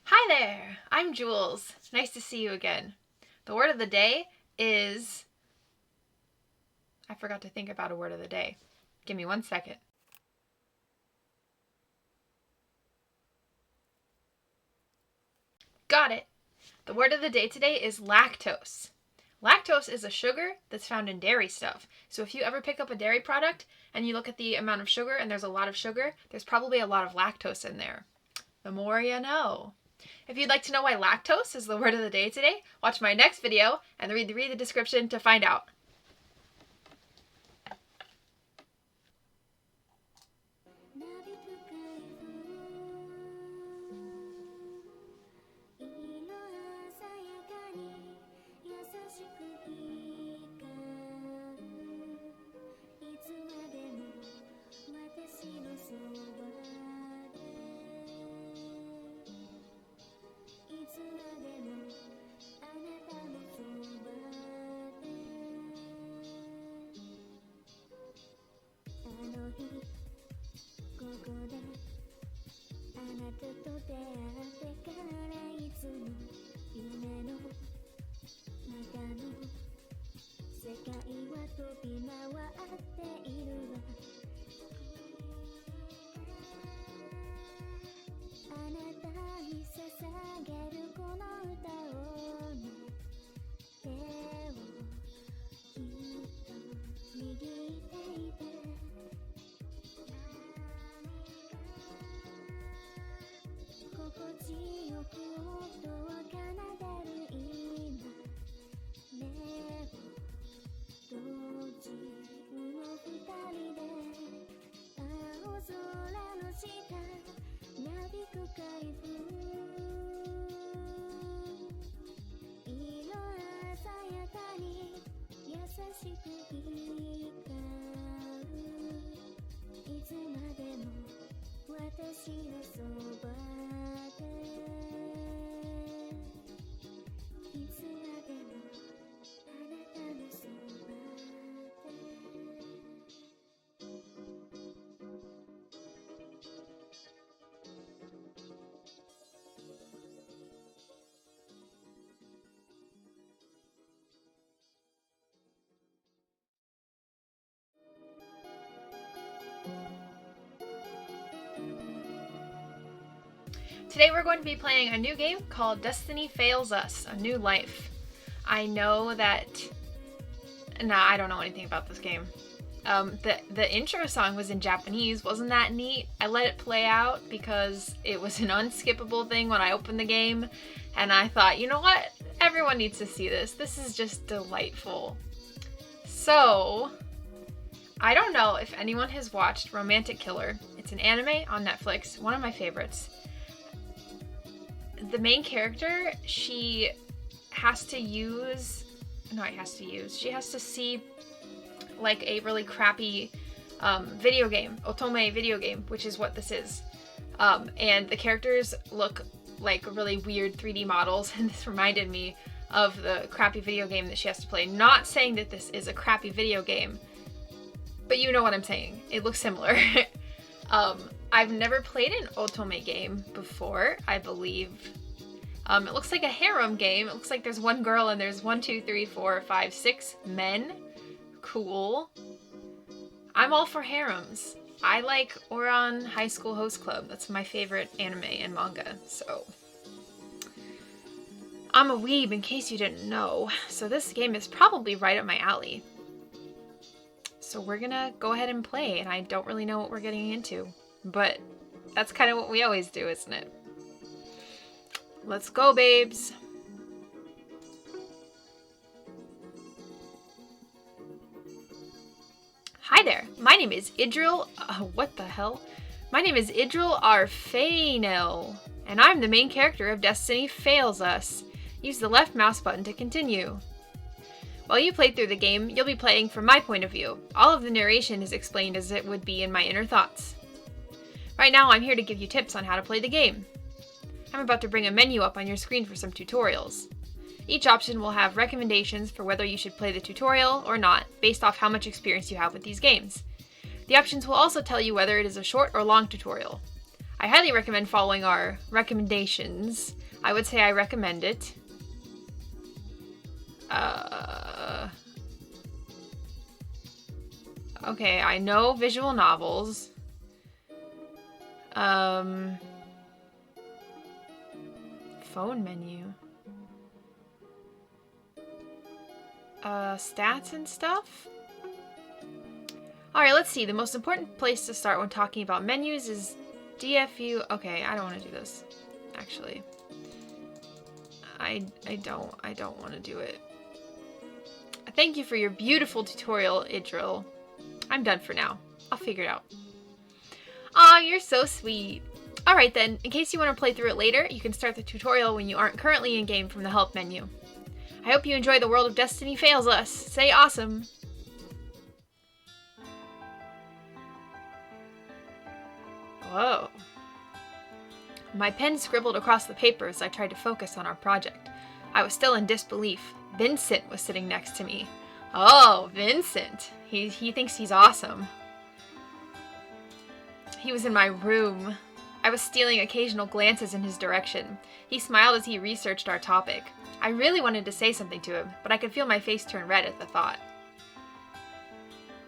Hi there, I'm Jules. Nice to see you again. The word of the day is... I forgot to think about a word of the day. Give me 1 second. Got it! The word of the day today is lactose. Lactose is a sugar that's found in dairy stuff. So if you ever pick up a dairy product and you look at the amount of sugar and there's a lot of sugar, there's probably a lot of lactose in there. The more you know. If you'd like to know why lactose is the word of the day today, watch my next video and read the description to find out. Today we're going to be playing a new game called Destiny Fails Us, A New Life. I know that... I don't know anything about this game. The intro song was in Japanese. Wasn't that neat? I let it play out because it was an unskippable thing when I opened the game. And I thought, you know what? Everyone needs to see this. This is just delightful. So, I don't know if anyone has watched Romantic Killer. It's an anime on Netflix, one of my favorites. The main character, she has to see like a really crappy video game, Otome video game, which is what this is. And the characters look like really weird 3D models, and this reminded me of the crappy video game that she has to play. Not saying that this is a crappy video game, but you know what I'm saying. It looks similar. I've never played an Otome game before, I believe. It looks like a harem game. It looks like there's one girl and there's 1, 2, 3, 4, 5, 6 men. Cool. I'm all for harems. I like Ouran High School Host Club. That's my favorite anime and manga, so... I'm a weeb, in case you didn't know, so this game is probably right up my alley. So we're gonna go ahead and play, and I don't really know what we're getting into. But that's kind of what we always do, isn't it? Let's go, babes. Hi there. My name is Idril. What the hell? My name is Idril Arfanel, and I'm the main character of Destiny Fails Us. Use the left mouse button to continue. While you play through the game, you'll be playing from my point of view. All of the narration is explained as it would be in my inner thoughts. Right now, I'm here to give you tips on how to play the game. I'm about to bring a menu up on your screen for some tutorials. Each option will have recommendations for whether you should play the tutorial or not, based off how much experience you have with these games. The options will also tell you whether it is a short or long tutorial. I highly recommend following our recommendations. I would say I recommend it. Okay, I know visual novels. Phone menu. Stats and stuff? Alright, let's see. The most important place to start when talking about menus is DFU. Okay, I don't want to do this. Actually. I don't want to do it. Thank you for your beautiful tutorial, Idril. I'm done for now. I'll figure it out. Aw, you're so sweet. Alright then, in case you want to play through it later, you can start the tutorial when you aren't currently in-game from the help menu. I hope you enjoy The World of Destiny Fails Us. Say awesome. Whoa. My pen scribbled across the paper as I tried to focus on our project. I was still in disbelief. Vincent was sitting next to me. Oh, Vincent. He thinks he's awesome. He was in my room. I was stealing occasional glances in his direction. He smiled as he researched our topic. I really wanted to say something to him, but I could feel my face turn red at the thought.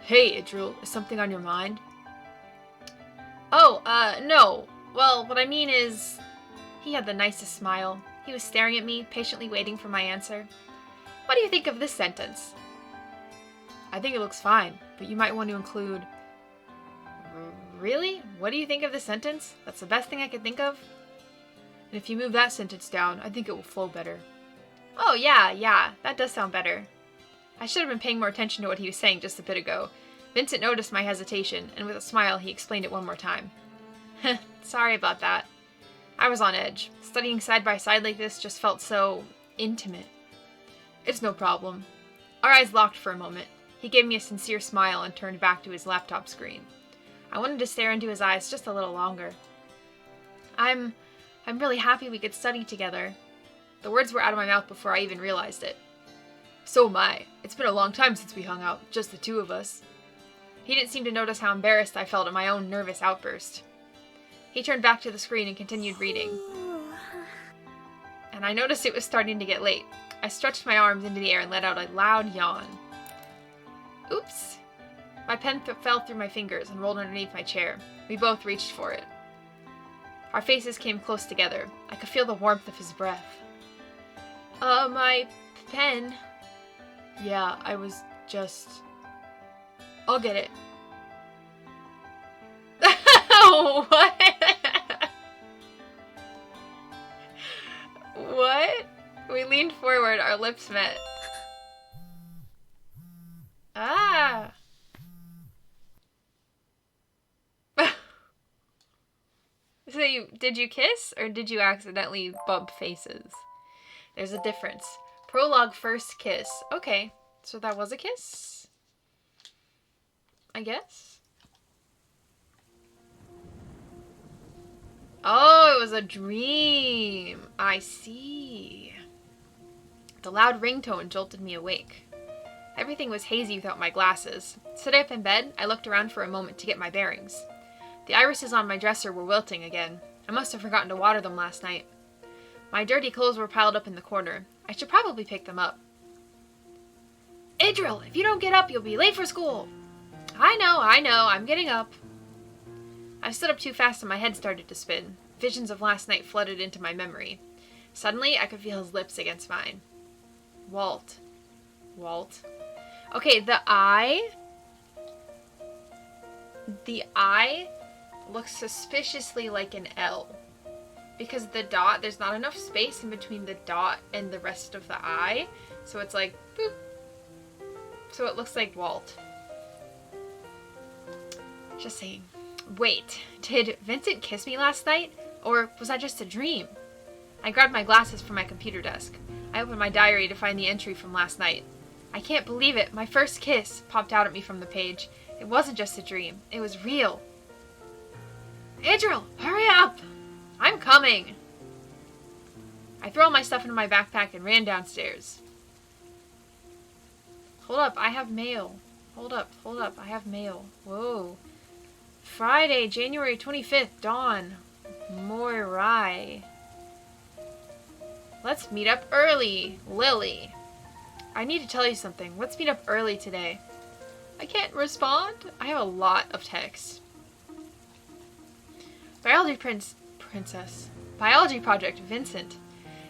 Hey, Idril, is something on your mind? Oh, no. Well, what I mean is... He had the nicest smile. He was staring at me, patiently waiting for my answer. What do you think of this sentence? I think it looks fine, but you might want to include... Really? What do you think of this sentence? That's the best thing I could think of? And if you move that sentence down, I think it will flow better. Oh, yeah, that does sound better. I should have been paying more attention to what he was saying just a bit ago. Vincent noticed my hesitation, and with a smile, he explained it one more time. Sorry about that. I was on edge. Studying side by side like this just felt so... intimate. It's no problem. Our eyes locked for a moment. He gave me a sincere smile and turned back to his laptop screen. I wanted to stare into his eyes just a little longer. I'm really happy we could study together. The words were out of my mouth before I even realized it. So am I. It's been a long time since we hung out, just the two of us. He didn't seem to notice how embarrassed I felt at my own nervous outburst. He turned back to the screen and continued reading. And I noticed it was starting to get late. I stretched my arms into the air and let out a loud yawn. Oops. My pen fell through my fingers and rolled underneath my chair. We both reached for it. Our faces came close together. I could feel the warmth of his breath. My pen. Yeah, I was just... I'll get it. What? What? We leaned forward, our lips met. Ah. So did you kiss or did you accidentally bump faces? There's a difference. Prologue first kiss. Okay, so that was a kiss? I guess? Oh, it was a dream. I see. The loud ringtone jolted me awake. Everything was hazy without my glasses. Sitting up in bed, I looked around for a moment to get my bearings. The irises on my dresser were wilting again. I must have forgotten to water them last night. My dirty clothes were piled up in the corner. I should probably pick them up. Idril, if you don't get up, you'll be late for school. I know, I'm getting up. I stood up too fast and my head started to spin. Visions of last night flooded into my memory. Suddenly, I could feel his lips against mine. Walt. Okay, the eye looks suspiciously like an L. Because the dot, there's not enough space in between the dot and the rest of the eye. So it's like, boop. So it looks like Walt. Just saying. Wait, did Vincent kiss me last night? Or was that just a dream? I grabbed my glasses from my computer desk. I opened my diary to find the entry from last night. I can't believe it. My first kiss popped out at me from the page. It wasn't just a dream. It was real. Idril, hurry up! I'm coming! I threw all my stuff into my backpack and ran downstairs. Hold up, I have mail. Hold up, I have mail. Whoa. Friday, January 25th, dawn. More rye. Let's meet up early, Lily. I need to tell you something. Let's meet up early today. I can't respond. I have a lot of text. Princess. Biology project, Vincent.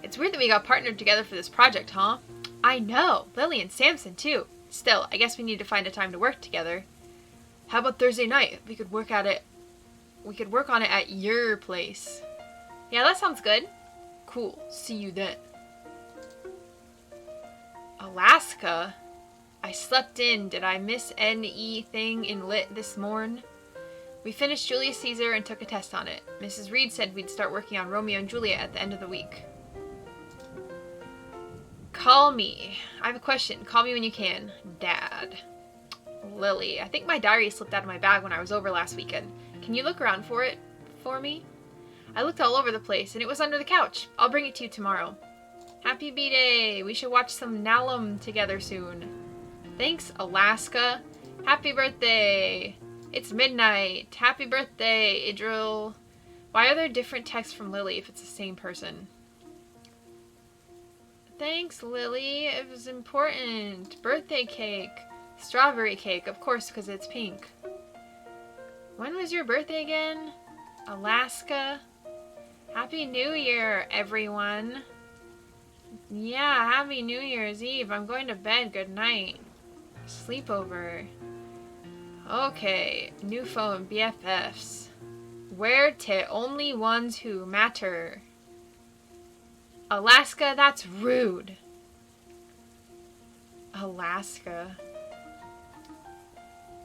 It's weird that we got partnered together for this project, huh? I know. Lily and Samson, too. Still, I guess we need to find a time to work together. How about Thursday night? We could work on it at your place. Yeah, that sounds good. Cool. See you then. Alaska? I slept in. Did I miss any thing in lit this morn? We finished Julius Caesar and took a test on it. Mrs. Reed said we'd start working on Romeo and Juliet at the end of the week. Call me. I have a question. Call me when you can. Dad. Lily. I think my diary slipped out of my bag when I was over last weekend. Can you look around for it for me? I looked all over the place and it was under the couch. I'll bring it to you tomorrow. Happy B-Day. We should watch some Nalum together soon. Thanks, Alaska. Happy birthday. It's midnight. Happy birthday, Idril. Why are there different texts from Lily if it's the same person? Thanks, Lily. It was important. Birthday cake. Strawberry cake, of course, because it's pink. When was your birthday again? Alaska. Happy New Year, everyone. Yeah, Happy New Year's Eve. I'm going to bed. Good night. Sleepover. Okay, new phone, BFFs. Where to only ones who matter. Alaska, that's rude. Alaska.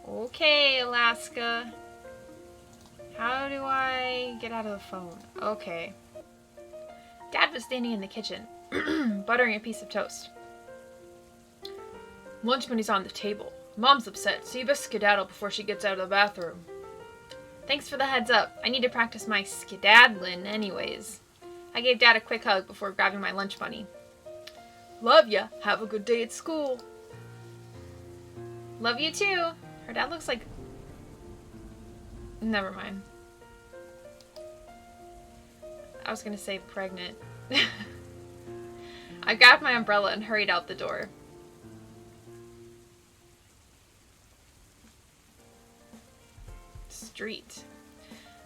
Okay, Alaska. How do I get out of the phone? Okay. Dad was standing in the kitchen, buttering a piece of toast. Lunch money's on the table. Mom's upset, so you best skedaddle before she gets out of the bathroom. Thanks for the heads up. I need to practice my skedaddling anyways. I gave Dad a quick hug before grabbing my lunch money. Love ya. Have a good day at school. Love you too. Her dad looks like... Never mind. I was gonna say pregnant. I grabbed my umbrella and hurried out the door. Street.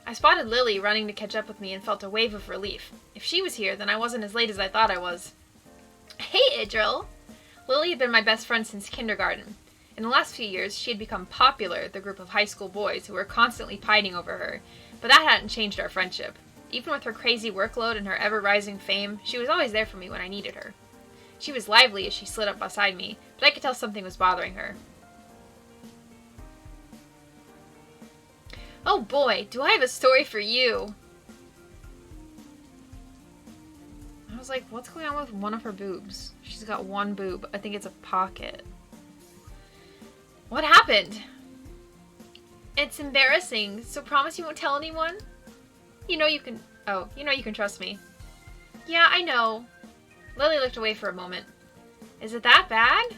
I spotted Lily running to catch up with me and felt a wave of relief. If she was here, then I wasn't as late as I thought I was. Hey, Idril! Lily had been my best friend since kindergarten. In the last few years, she had become popular with the group of high school boys who were constantly pining over her, but that hadn't changed our friendship. Even with her crazy workload and her ever-rising fame, she was always there for me when I needed her. She was lively as she slid up beside me, but I could tell something was bothering her. Oh boy, do I have a story for you! I was like, what's going on with one of her boobs? She's got one boob. I think it's a pocket. What happened? It's embarrassing, so promise you won't tell anyone? You know you can trust me. Yeah, I know. Lily looked away for a moment. Is it that bad?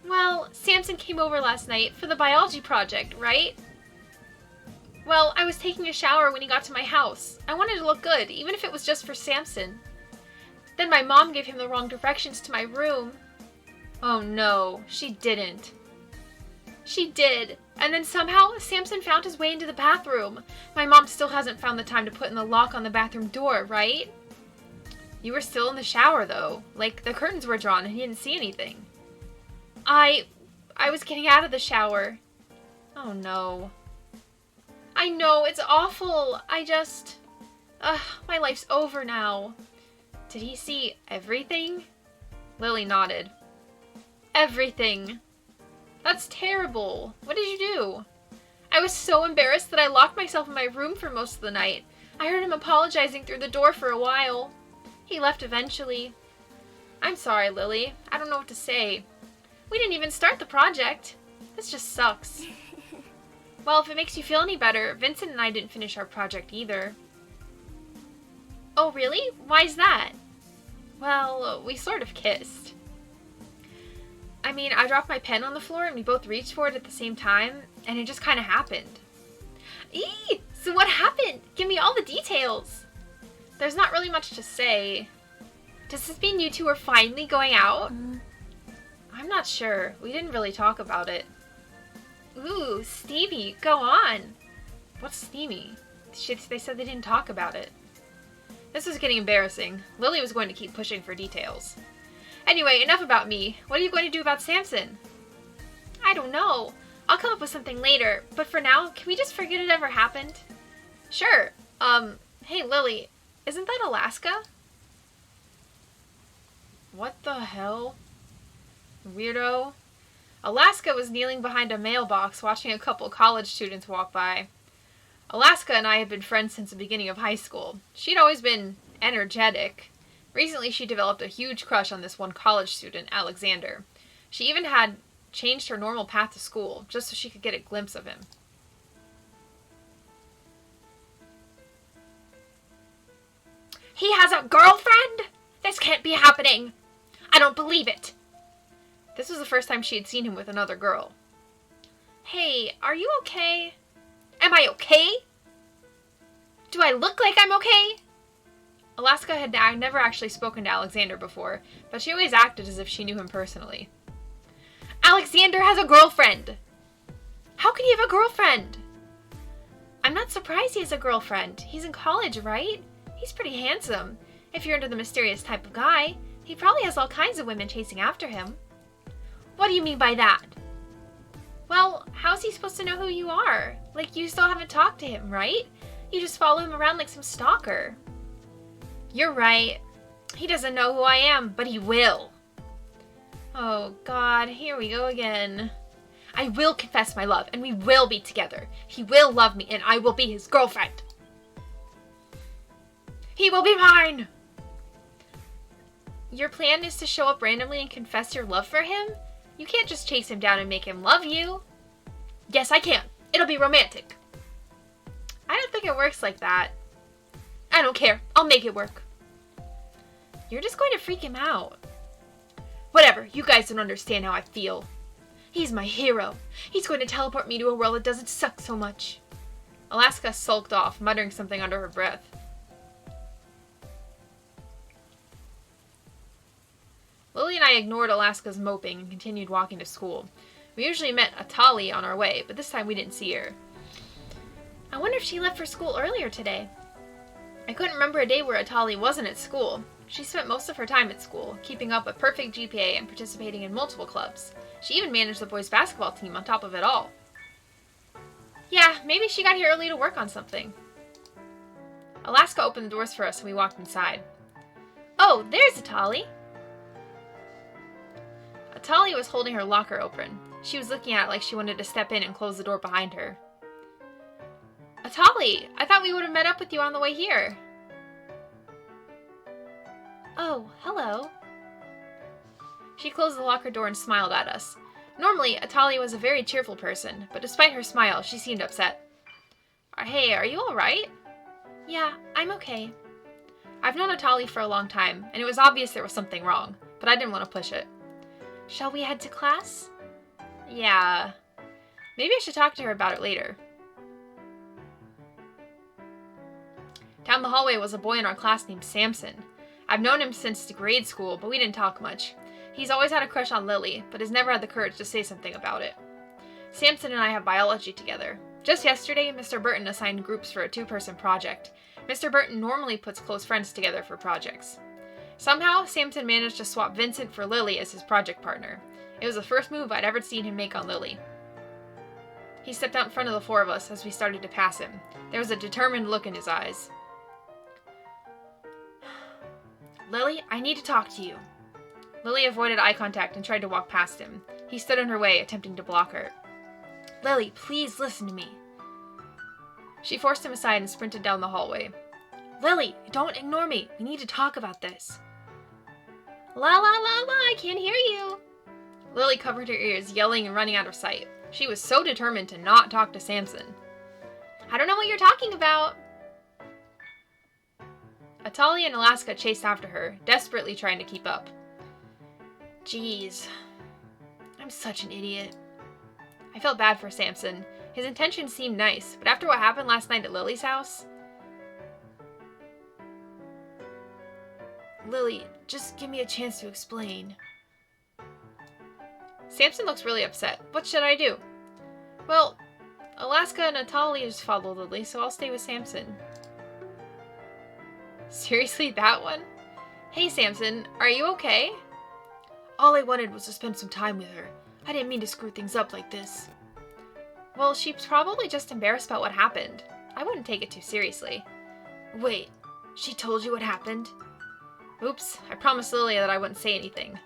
Well, Samson came over last night for the biology project, right? Well, I was taking a shower when he got to my house. I wanted to look good, even if it was just for Samson. Then my mom gave him the wrong directions to my room. Oh no, she didn't. She did. And then somehow, Samson found his way into the bathroom. My mom still hasn't found the time to put in the lock on the bathroom door, right? You were still in the shower, though. Like, the curtains were drawn and he didn't see anything. I was getting out of the shower. Oh, no. I know, it's awful. My life's over now. Did he see everything? Lily nodded. Everything. That's terrible. What did you do? I was so embarrassed that I locked myself in my room for most of the night. I heard him apologizing through the door for a while. He left eventually. I'm sorry, Lily. I don't know what to say. We didn't even start the project. This just sucks. Well, if it makes you feel any better, Vincent and I didn't finish our project either. Oh, really? Why's that? Well, we sort of kissed. I mean, I dropped my pen on the floor and we both reached for it at the same time, and it just kind of happened. Eee! So what happened? Give me all the details. There's not really much to say. Does this mean you two are finally going out? I'm not sure. We didn't really talk about it. Ooh, steamy. Go on. What's steamy? They said they didn't talk about it. This was getting embarrassing. Lily was going to keep pushing for details. Anyway, enough about me. What are you going to do about Samson? I don't know. I'll come up with something later. But for now, can we just forget it ever happened? Sure. Hey Lily, isn't that Alaska? What the hell? Weirdo. Alaska was kneeling behind a mailbox watching a couple college students walk by. Alaska and I had been friends since the beginning of high school. She'd always been energetic. Recently, she developed a huge crush on this one college student, Alexander. She even had changed her normal path to school, just so she could get a glimpse of him. He has a girlfriend? This can't be happening. I don't believe it. This was the first time she had seen him with another girl. Hey, are you okay? Am I okay? Do I look like I'm okay? Alaska had never actually spoken to Alexander before, but she always acted as if she knew him personally. Alexander has a girlfriend! How can he have a girlfriend? I'm not surprised he has a girlfriend. He's in college, right? He's pretty handsome. If you're into the mysterious type of guy, he probably has all kinds of women chasing after him. What do you mean by that? Well, how's he supposed to know who you are? Like, you still haven't talked to him, right? You just follow him around like some stalker. You're right. He doesn't know who I am, but he will. Oh, God, here we go again. I will confess my love, and we will be together. He will love me, and I will be his girlfriend. He will be mine! Your plan is to show up randomly and confess your love for him? You can't just chase him down and make him love you. Yes, I can. It'll be romantic. I don't think it works like that. I don't care. I'll make it work. You're just going to freak him out. Whatever. You guys don't understand how I feel. He's my hero. He's going to teleport me to a world that doesn't suck so much. Alaska sulked off, muttering something under her breath. Lily and I ignored Alaska's moping and continued walking to school. We usually met Atali on our way, but this time we didn't see her. I wonder if she left for school earlier today. I couldn't remember a day where Atali wasn't at school. She spent most of her time at school, keeping up a perfect GPA and participating in multiple clubs. She even managed the boys' basketball team on top of it all. Yeah, maybe she got here early to work on something. Alaska opened the doors for us and we walked inside. Oh, there's Atali! Atali was holding her locker open. She was looking at it like she wanted to step in and close the door behind her. Atali, I thought we would have met up with you on the way here. Oh, hello. She closed the locker door and smiled at us. Normally, Atali was a very cheerful person, but despite her smile, she seemed upset. Hey, are you alright? Yeah, I'm okay. I've known Atali for a long time, and it was obvious there was something wrong, but I didn't want to push it. Shall we head to class? Yeah. Maybe I should talk to her about it later. Down the hallway was a boy in our class named Samson. I've known him since grade school, but we didn't talk much. He's always had a crush on Lily, but has never had the courage to say something about it. Samson and I have biology together. Just yesterday, Mr. Burton assigned groups for a 2-person project. Mr. Burton normally puts close friends together for projects. Somehow, Samson managed to swap Vincent for Lily as his project partner. It was the first move I'd ever seen him make on Lily. He stepped out in front of the 4 of us as we started to pass him. There was a determined look in his eyes. Lily, I need to talk to you. Lily avoided eye contact and tried to walk past him. He stood in her way, attempting to block her. Lily, please listen to me. She forced him aside and sprinted down the hallway. Lily, don't ignore me. We need to talk about this. La la la la, I can't hear you. Lily covered her ears, yelling and running out of sight. She was so determined to not talk to Samson. I don't know what you're talking about. Atali and Alaska chased after her, desperately trying to keep up. Jeez. I'm such an idiot. I felt bad for Samson. His intentions seemed nice, but after what happened last night at Lily's house... Lily, just give me a chance to explain. Samson looks really upset. What should I do? Well, Alaska and Natalia just follow Lily, so I'll stay with Samson. Seriously, that one? Hey, Samson, are you okay? All I wanted was to spend some time with her. I didn't mean to screw things up like this. Well, she's probably just embarrassed about what happened. I wouldn't take it too seriously. Wait, she told you what happened? Oops, I promised Lilia that I wouldn't say anything.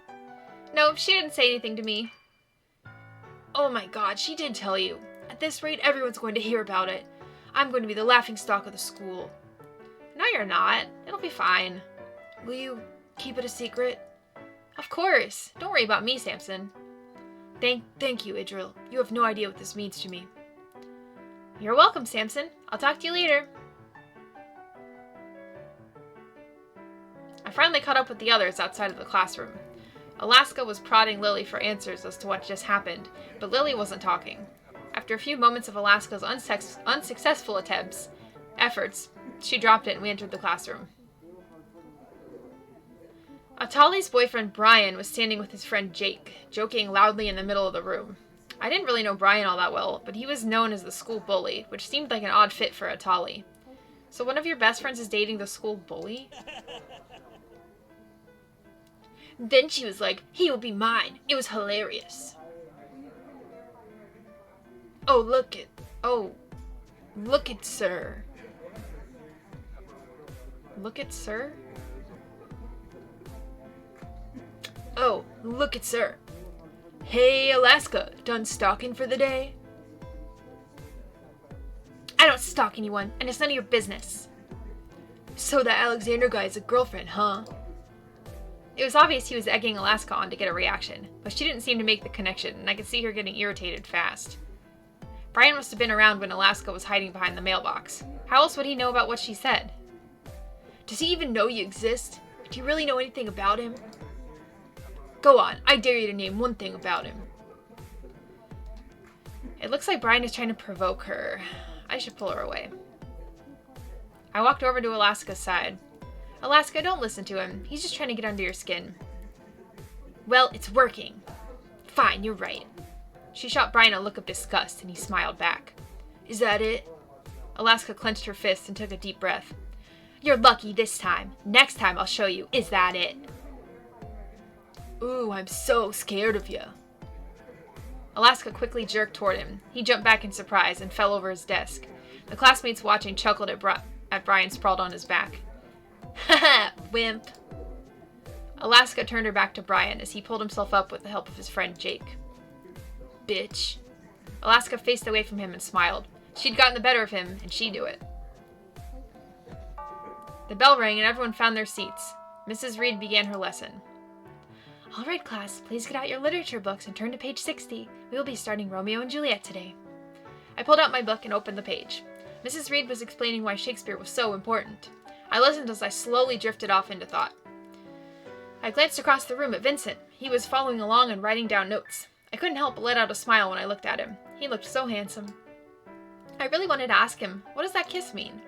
No, she didn't say anything to me. Oh my god, she did tell you. At this rate, everyone's going to hear about it. I'm going to be the laughingstock of the school. No, you're not. It'll be fine. Will you keep it a secret? Of course. Don't worry about me, Samson. Thank you, Idril. You have no idea what this means to me. You're welcome, Samson. I'll talk to you later. I finally caught up with the others outside of the classroom. Alaska was prodding Lily for answers as to what just happened, but Lily wasn't talking. After a few moments of Alaska's unsuccessful efforts, she dropped it and we entered the classroom. Atali's boyfriend Brian was standing with his friend Jake, joking loudly in the middle of the room. I didn't really know Brian all that well, but he was known as the school bully, which seemed like an odd fit for Atali. So one of your best friends is dating the school bully? Then she was like, he will be mine. It was hilarious. Look it, sir. Look it, sir? Oh, look it, sir. Hey, Alaska, done stalking for the day? I don't stalk anyone, and it's none of your business. So that Alexander guy is a girlfriend, huh? It was obvious he was egging Alaska on to get a reaction, but she didn't seem to make the connection, and I could see her getting irritated fast. Brian must have been around when Alaska was hiding behind the mailbox. How else would he know about what she said? Does he even know you exist? Do you really know anything about him? Go on, I dare you to name one thing about him. It looks like Brian is trying to provoke her. I should pull her away. I walked over to Alaska's side. Alaska, don't listen to him. He's just trying to get under your skin. Well, it's working. Fine, you're right. She shot Brian a look of disgust, and he smiled back. Is that it? Alaska clenched her fist and took a deep breath. You're lucky this time. Next time I'll show you. Is that it? Ooh, I'm so scared of you. Alaska quickly jerked toward him. He jumped back in surprise and fell over his desk. The classmates watching chuckled at Brian sprawled on his back. Haha, wimp. Alaska turned her back to Brian as he pulled himself up with the help of his friend Jake. Bitch. Alaska faced away from him and smiled. She'd gotten the better of him, and she knew it. The bell rang and everyone found their seats. Mrs. Reed began her lesson. All right, class, please get out your literature books and turn to page 60. We will be starting Romeo and Juliet today. I pulled out my book and opened the page. Mrs. Reed was explaining why Shakespeare was so important. I listened as I slowly drifted off into thought. I glanced across the room at Vincent. He was following along and writing down notes. I couldn't help but let out a smile when I looked at him. He looked so handsome. I really wanted to ask him, what does that kiss mean?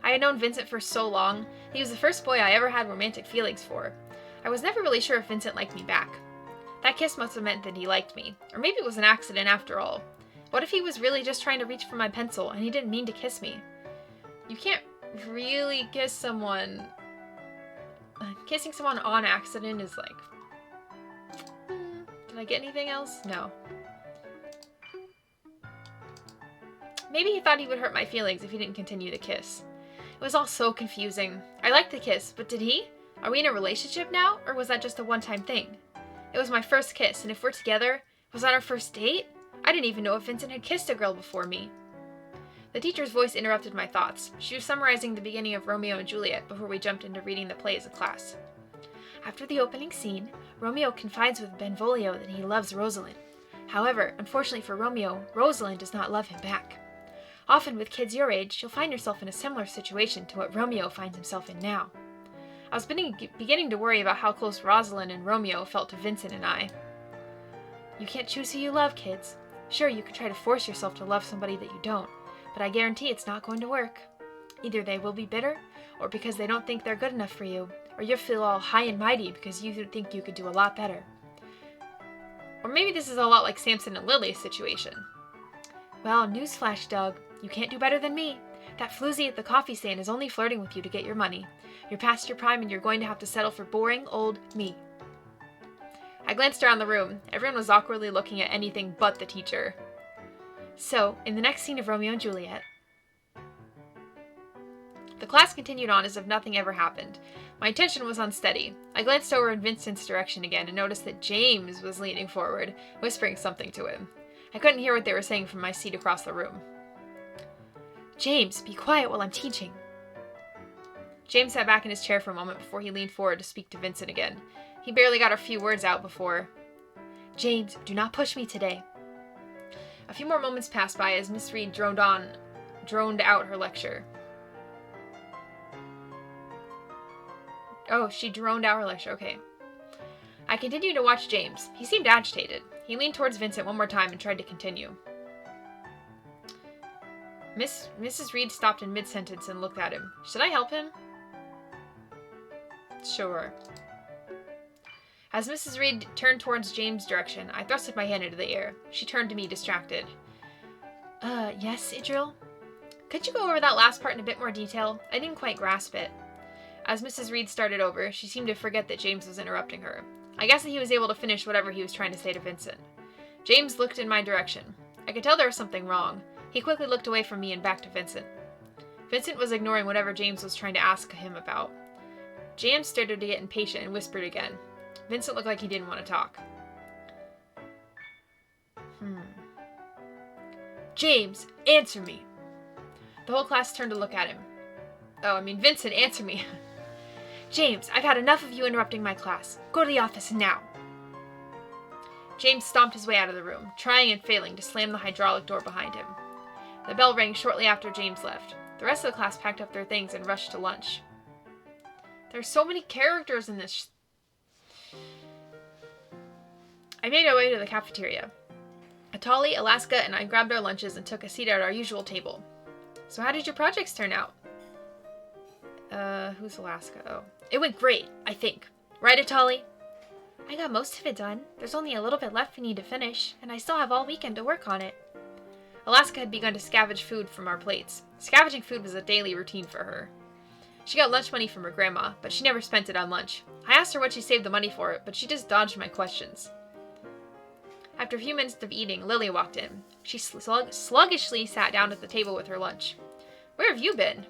I had known Vincent for so long. He was the first boy I ever had romantic feelings for. I was never really sure if Vincent liked me back. That kiss must have meant that he liked me. Or maybe it was an accident after all. What if he was really just trying to reach for my pencil and he didn't mean to kiss me? You can't really kiss someone. Kissing someone on accident is like... Did I get anything else? No. Maybe he thought he would hurt my feelings if he didn't continue the kiss. It was all so confusing. I liked the kiss, but did he? Are we in a relationship now, or was that just a one-time thing? It was my first kiss, and if we're together, was that our first date? I didn't even know if Vincent had kissed a girl before me. The teacher's voice interrupted my thoughts. She was summarizing the beginning of Romeo and Juliet before we jumped into reading the play as a class. After the opening scene, Romeo confides with Benvolio that he loves Rosalind. However, unfortunately for Romeo, Rosalind does not love him back. Often with kids your age, you'll find yourself in a similar situation to what Romeo finds himself in now. I was beginning to worry about how close Rosalind and Romeo felt to Vincent and I. You can't choose who you love, kids. Sure, you can try to force yourself to love somebody that you don't, but I guarantee it's not going to work. Either they will be bitter, or because they don't think they're good enough for you, or you'll feel all high and mighty because you think you could do a lot better. Or maybe this is a lot like Samson and Lily's situation. Well, newsflash, Doug. You can't do better than me. That floozy at the coffee stand is only flirting with you to get your money. You're past your prime and you're going to have to settle for boring old me. I glanced around the room. Everyone was awkwardly looking at anything but the teacher. So, in the next scene of Romeo and Juliet, the class continued on as if nothing ever happened. My attention was unsteady. I glanced over in Vincent's direction again and noticed that James was leaning forward, whispering something to him. I couldn't hear what they were saying from my seat across the room. James, be quiet while I'm teaching. James sat back in his chair for a moment before he leaned forward to speak to Vincent again. He barely got a few words out before, James, do not push me today. A few more moments passed by as Miss Reed droned out her lecture. Oh, she droned out her lecture, okay. I continued to watch James. He seemed agitated. He leaned towards Vincent one more time and tried to continue. Mrs. Reed stopped in mid-sentence and looked at him. Should I help him? Sure. As Mrs. Reed turned towards James' direction, I thrusted my hand into the air. She turned to me, distracted. Yes, Idril? Could you go over that last part in a bit more detail? I didn't quite grasp it. As Mrs. Reed started over, she seemed to forget that James was interrupting her. I guess that he was able to finish whatever he was trying to say to Vincent. James looked in my direction. I could tell there was something wrong. He quickly looked away from me and back to Vincent. Vincent was ignoring whatever James was trying to ask him about. James started to get impatient and whispered again. Vincent looked like he didn't want to talk. James, answer me. The whole class turned to look at him. Vincent, answer me. James, I've had enough of you interrupting my class. Go to the office now. James stomped his way out of the room, trying and failing to slam the hydraulic door behind him. The bell rang shortly after James left. The rest of the class packed up their things and rushed to lunch. There's so many characters in this. I made my way to the cafeteria. Atali, Alaska, and I grabbed our lunches and took a seat at our usual table. So how did your projects turn out? Who's Alaska? Oh. It went great, I think. Right, Atali? I got most of it done. There's only a little bit left we need to finish, and I still have all weekend to work on it. Alaska had begun to scavenge food from our plates. Scavenging food was a daily routine for her. She got lunch money from her grandma, but she never spent it on lunch. I asked her what she saved the money for, but she just dodged my questions. After a few minutes of eating, Lily walked in. She sluggishly sat down at the table with her lunch. Where have you been?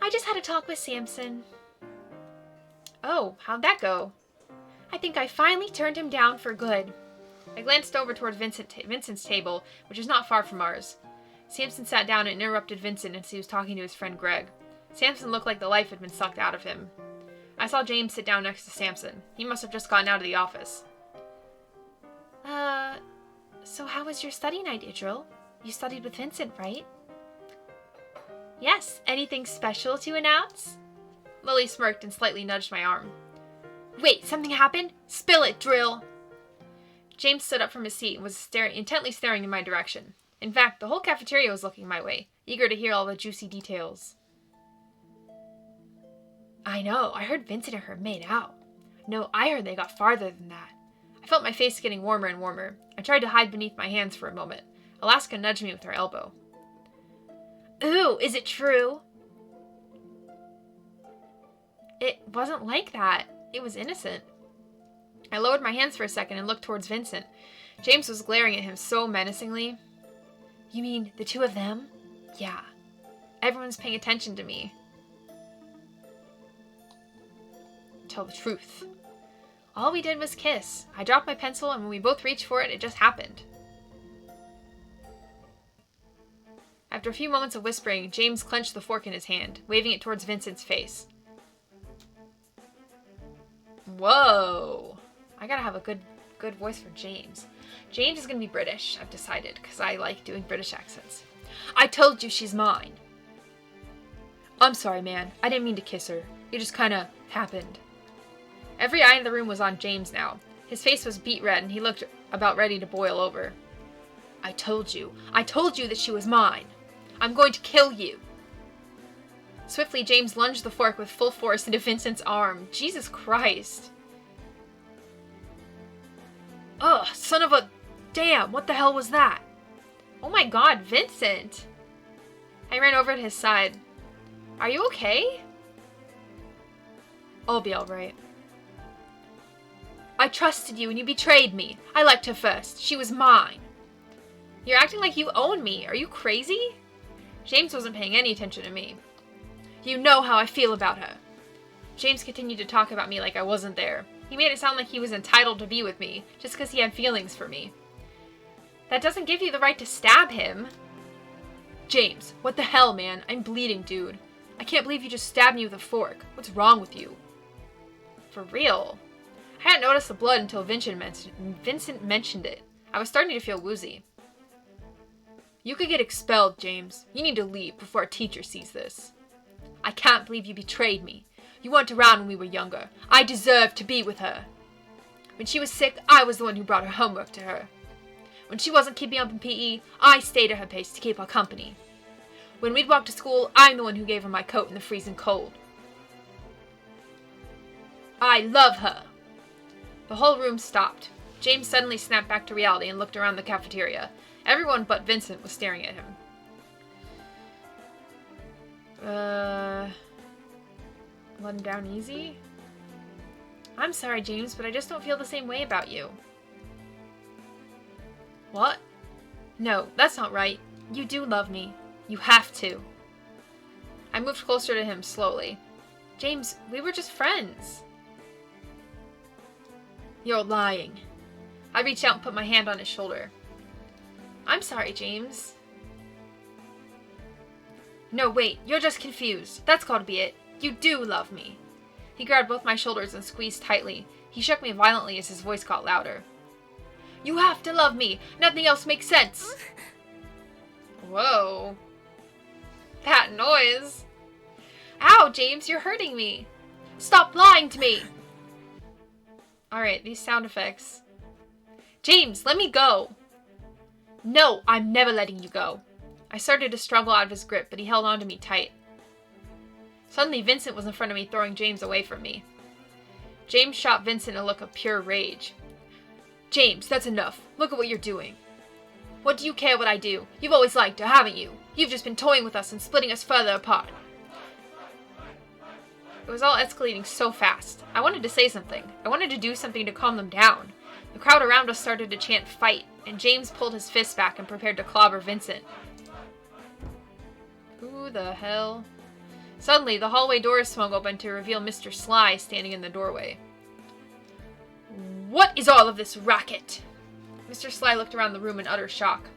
I just had a talk with Samson. Oh, how'd that go? I think I finally turned him down for good. I glanced over toward Vincent's table, which was not far from ours. Samson sat down and interrupted Vincent as he was talking to his friend Greg. Samson looked like the life had been sucked out of him. I saw James sit down next to Samson. He must have just gotten out of the office. So how was your study night, Idril? You studied with Vincent, right? Yes. Anything special to announce? Lily smirked and slightly nudged my arm. Wait, something happened? Spill it, Drill! James stood up from his seat and was intently staring in my direction. In fact, the whole cafeteria was looking my way, eager to hear all the juicy details. I know, I heard Vincent and her made out. No, I heard they got farther than that. I felt my face getting warmer and warmer. I tried to hide beneath my hands for a moment. Alaska nudged me with her elbow. Ooh, is it true? It wasn't like that. It was innocent. I lowered my hands for a second and looked towards Vincent. James was glaring at him so menacingly. You mean the two of them? Yeah. Everyone's paying attention to me. Tell the truth. All we did was kiss. I dropped my pencil, and when we both reached for it, it just happened. After a few moments of whispering, James clenched the fork in his hand, waving it towards Vincent's face. Whoa! I gotta have a good voice for James. James is gonna be British, I've decided, because I like doing British accents. I told you she's mine! I'm sorry, man. I didn't mean to kiss her. It just kinda happened. Every eye in the room was on James now. His face was beet red, and he looked about ready to boil over. I told you that she was mine. I'm going to kill you. Swiftly, James lunged the fork with full force into Vincent's arm. Jesus Christ. Ugh, son of a... Damn, what the hell was that? Oh my god, Vincent! I ran over to his side. Are you okay? I'll be alright. I trusted you and you betrayed me. I liked her first. She was mine. You're acting like you own me. Are you crazy? James wasn't paying any attention to me. You know how I feel about her. James continued to talk about me like I wasn't there. He made it sound like he was entitled to be with me, just because he had feelings for me. That doesn't give you the right to stab him. James, what the hell, man? I'm bleeding, dude. I can't believe you just stabbed me with a fork. What's wrong with you? For real? I hadn't noticed the blood until Vincent mentioned it. I was starting to feel woozy. You could get expelled, James. You need to leave before a teacher sees this. I can't believe you betrayed me. You weren't around when we were younger. I deserved to be with her. When she was sick, I was the one who brought her homework to her. When she wasn't keeping up in PE, I stayed at her pace to keep her company. When we'd walk to school, I'm the one who gave her my coat in the freezing cold. I love her. The whole room stopped. James suddenly snapped back to reality and looked around the cafeteria. Everyone but Vincent was staring at him. Let him down easy? I'm sorry, James, but I just don't feel the same way about you. What? No, that's not right. You do love me. You have to. I moved closer to him slowly. James, we were just friends. You're lying. I reached out and put my hand on his shoulder. I'm sorry, James. No, wait, you're just confused. That's gotta be it. You do love me. He grabbed both my shoulders and squeezed tightly. He shook me violently as his voice got louder. You have to love me. Nothing else makes sense. Whoa. That noise. Ow, James, you're hurting me. Stop lying to me. Alright, these sound effects. James, let me go. No, I'm never letting you go. I started to struggle out of his grip, but he held on to me tight. Suddenly, Vincent was in front of me, throwing James away from me. James shot Vincent a look of pure rage. James, that's enough. Look at what you're doing. What do you care what I do? You've always liked her, haven't you? You've just been toying with us and splitting us further apart. It was all escalating so fast. I wanted to say something. I wanted to do something to calm them down. The crowd around us started to chant fight, and James pulled his fist back and prepared to clobber Vincent. Who the hell? Suddenly, the hallway doors swung open to reveal Mr. Sly standing in the doorway. What is all of this racket? Mr. Sly looked around the room in utter shock.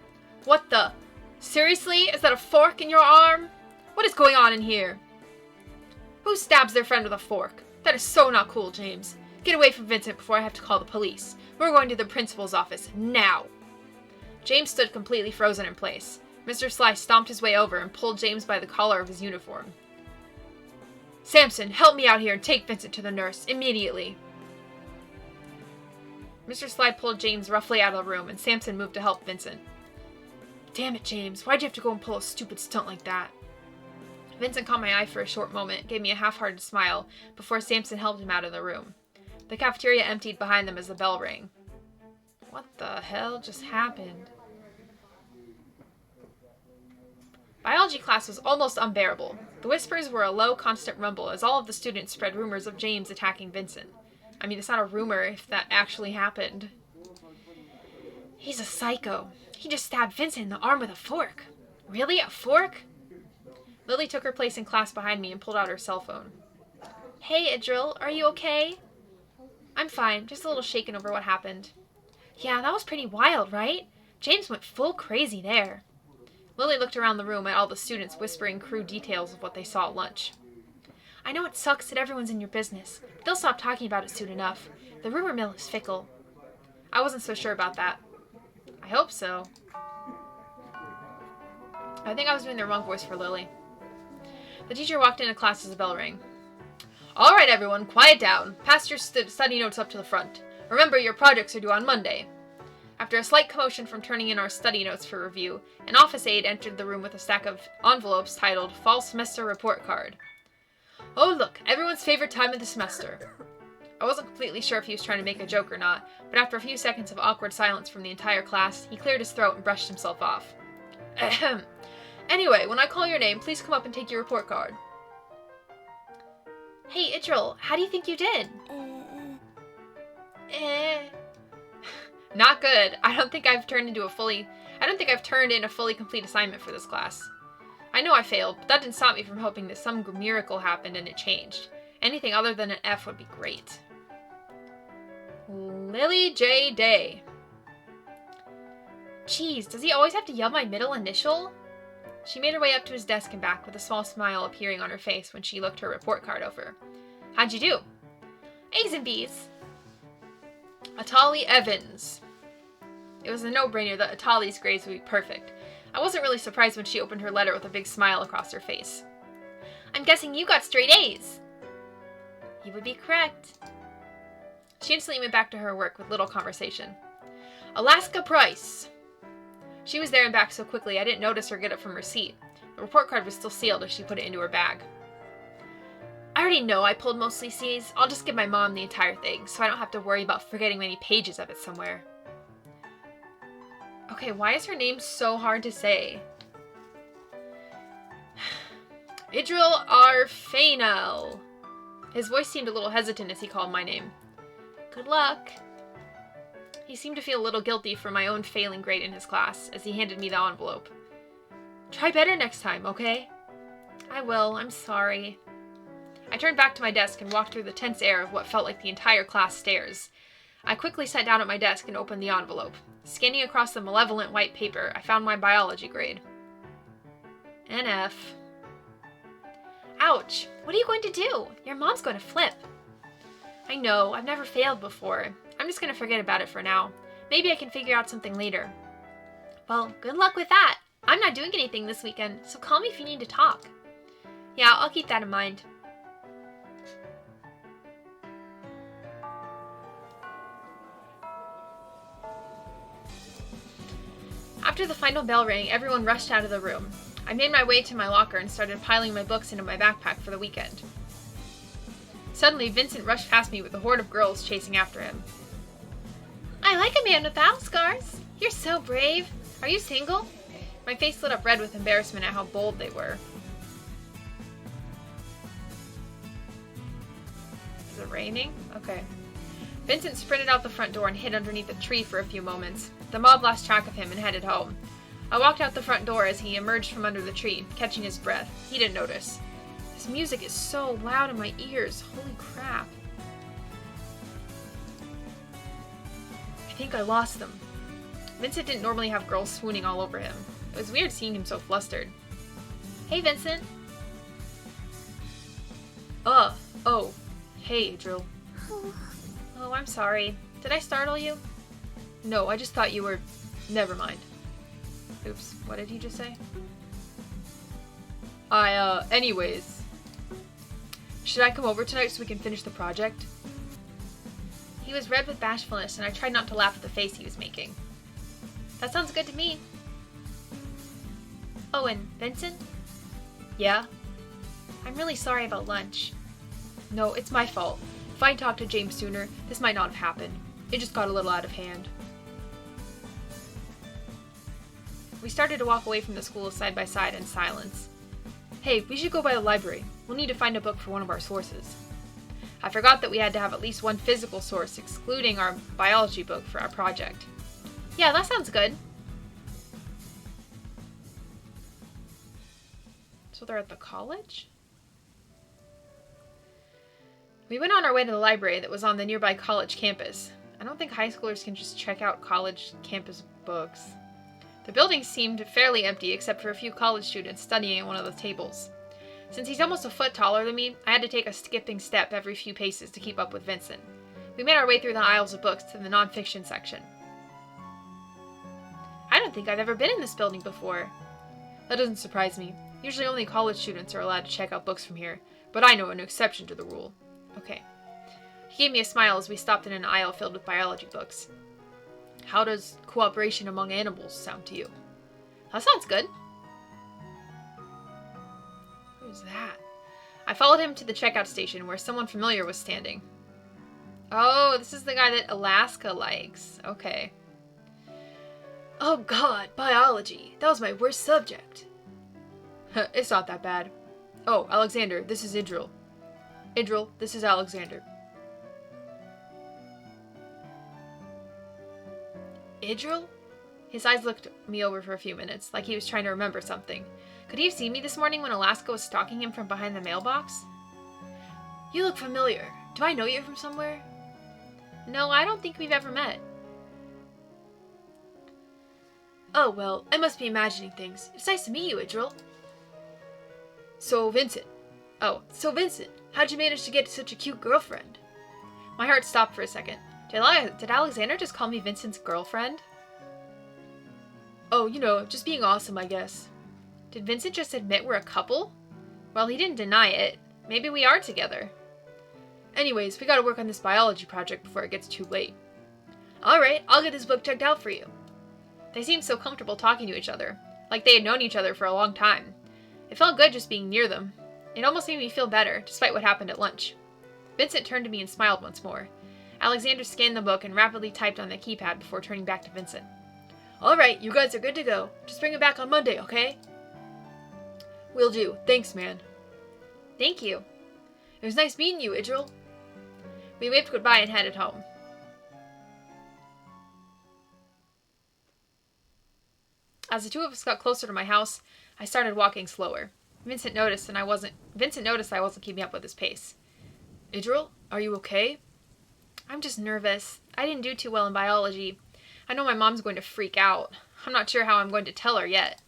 What the? Seriously? Is that a fork in your arm? What is going on in here? Who stabs their friend with a fork? That is so not cool, James. Get away from Vincent before I have to call the police. We're going to the principal's office, now. James stood completely frozen in place. Mr. Sly stomped his way over and pulled James by the collar of his uniform. Samson, help me out here and take Vincent to the nurse, immediately. Mr. Sly pulled James roughly out of the room, and Samson moved to help Vincent. Damn it, James. Why'd you have to go and pull a stupid stunt like that? Vincent caught my eye for a short moment, gave me a half-hearted smile, before Samson helped him out of the room. The cafeteria emptied behind them as the bell rang. What the hell just happened? Biology class was almost unbearable. The whispers were a low, constant rumble as all of the students spread rumors of James attacking Vincent. I mean, it's not a rumor if that actually happened. He's a psycho. He just stabbed Vincent in the arm with a fork. Really? A fork? Lily took her place in class behind me and pulled out her cell phone. Hey, Idril, are you okay? I'm fine, just a little shaken over what happened. Yeah, that was pretty wild, right? James went full crazy there. Lily looked around the room at all the students whispering crude details of what they saw at lunch. I know it sucks that everyone's in your business, but they'll stop talking about it soon enough. The rumor mill is fickle. I wasn't so sure about that. I hope so. I think I was doing the wrong voice for Lily. The teacher walked into class as the bell rang. All right, everyone, quiet down. Pass your study notes up to the front. Remember, your projects are due on Monday. After a slight commotion from turning in our study notes for review, an office aide entered the room with a stack of envelopes titled Fall Semester Report Card. Oh look, everyone's favorite time of the semester. I wasn't completely sure if he was trying to make a joke or not, but after a few seconds of awkward silence from the entire class, he cleared his throat and brushed himself off. Ahem. Anyway, when I call your name, please come up and take your report card. Hey, Idril, how do you think you did? Not good. I don't think I've turned in a fully complete assignment for this class. I know I failed, but that didn't stop me from hoping that some miracle happened and it changed. Anything other than an F would be great. Lily J. Day. Geez, does he always have to yell my middle initial? She made her way up to his desk and back with a small smile appearing on her face when she looked her report card over. How'd you do? A's and B's. Atali Evans. It was a no-brainer that Atali's grades would be perfect. I wasn't really surprised when she opened her letter with a big smile across her face. I'm guessing you got straight A's. You would be correct. She instantly went back to her work with little conversation. Alaska Price. She was there and back so quickly I didn't notice her get up from her seat. The report card was still sealed as she put it into her bag. I already know I pulled mostly C's. I'll just give my mom the entire thing, so I don't have to worry about forgetting many pages of it somewhere. Okay, why is her name so hard to say? Idril Arfanel. His voice seemed a little hesitant as he called my name. Good luck. He seemed to feel a little guilty for my own failing grade in his class as he handed me the envelope. Try better next time, okay? I will, I'm sorry. I turned back to my desk and walked through the tense air of what felt like the entire class stares. I quickly sat down at my desk and opened the envelope. Scanning across the malevolent white paper, I found my biology grade. An F. Ouch! What are you going to do? Your mom's going to flip. I know, I've never failed before. I'm just going to forget about it for now. Maybe I can figure out something later. Well, good luck with that. I'm not doing anything this weekend, so call me if you need to talk. Yeah, I'll keep that in mind. After the final bell rang, everyone rushed out of the room. I made my way to my locker and started piling my books into my backpack for the weekend. Suddenly, Vincent rushed past me with a horde of girls chasing after him. I like a man with battle scars. You're so brave. Are you single? My face lit up red with embarrassment at how bold they were. Is it raining? Okay. Vincent sprinted out the front door and hid underneath a tree for a few moments. The mob lost track of him and headed home. I walked out the front door as he emerged from under the tree, catching his breath. He didn't notice. This music is so loud in my ears. Holy crap. I think I lost them. Vincent didn't normally have girls swooning all over him. It was weird seeing him so flustered. Hey, Vincent. Oh. Hey, Adriel. Oh, I'm sorry. Did I startle you? No, I just thought you were... Never mind. Oops, what did he just say? Anyways. Should I come over tonight so we can finish the project? He was red with bashfulness, and I tried not to laugh at the face he was making. That sounds good to me. Oh, and Vincent? Yeah? I'm really sorry about lunch. No, it's my fault. If I'd talked to James sooner, this might not have happened. It just got a little out of hand. We started to walk away from the school side by side in silence. Hey, we should go by the library. We'll need to find a book for one of our sources. I forgot that we had to have at least one physical source, excluding our biology book for our project. Yeah, that sounds good. So they're at the college? We went on our way to the library that was on the nearby college campus. I don't think high schoolers can just check out college campus books. The building seemed fairly empty except for a few college students studying at one of the tables. Since he's almost a foot taller than me, I had to take a skipping step every few paces to keep up with Vincent. We made our way through the aisles of books to the nonfiction section. I don't think I've ever been in this building before. That doesn't surprise me. Usually only college students are allowed to check out books from here, but I know an exception to the rule. Okay. He gave me a smile as we stopped in an aisle filled with biology books. How does cooperation among animals sound to you? That sounds good. Who's that? I followed him to the checkout station where someone familiar was standing. Oh, this is the guy that Alaska likes. Okay. Oh god, biology. That was my worst subject. It's not that bad. Oh, Alexander, this is Idril. Idril, this is Alexander. Idril? His eyes looked me over for a few minutes, like he was trying to remember something. Could he have seen me this morning when Alaska was stalking him from behind the mailbox? You look familiar. Do I know you from somewhere? No, I don't think we've ever met. Oh, well, I must be imagining things. It's nice to meet you, Idril. So, Vincent. Oh, so Vincent, how'd you manage to get such a cute girlfriend? My heart stopped for a second. Did Alexander just call me Vincent's girlfriend? Oh, you know, just being awesome, I guess. Did Vincent just admit we're a couple? Well, he didn't deny it. Maybe we are together. Anyways, we gotta work on this biology project before it gets too late. Alright, I'll get this book checked out for you. They seemed so comfortable talking to each other, like they had known each other for a long time. It felt good just being near them. It almost made me feel better, despite what happened at lunch. Vincent turned to me and smiled once more. Alexander scanned the book and rapidly typed on the keypad before turning back to Vincent. Alright, you guys are good to go. Just bring it back on Monday, okay? Will do. Thanks, man. Thank you. It was nice meeting you, Idril. We waved goodbye and headed home. As the two of us got closer to my house, I started walking slower. Vincent noticed I wasn't keeping up with his pace. Idril, are you okay? I'm just nervous. I didn't do too well in biology. I know my mom's going to freak out. I'm not sure how I'm going to tell her yet.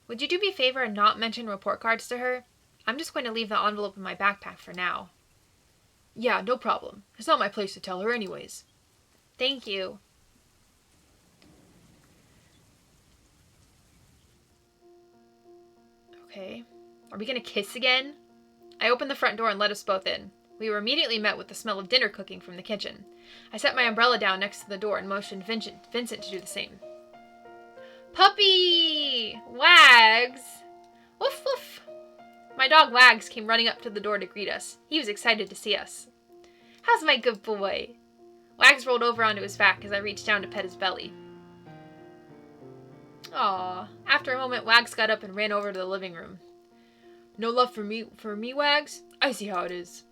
Would you do me a favor and not mention report cards to her? I'm just going to leave the envelope in my backpack for now. Yeah, no problem. It's not my place to tell her anyways. Thank you. Okay. Are we gonna kiss again? I opened the front door and let us both in. We were immediately met with the smell of dinner cooking from the kitchen. I set my umbrella down next to the door and motioned Vincent to do the same. Puppy! Wags! Woof woof! My dog Wags came running up to the door to greet us. He was excited to see us. How's my good boy? Wags rolled over onto his back as I reached down to pet his belly. Aww. After a moment, Wags got up and ran over to the living room. No love for me, Wags? I see how it is.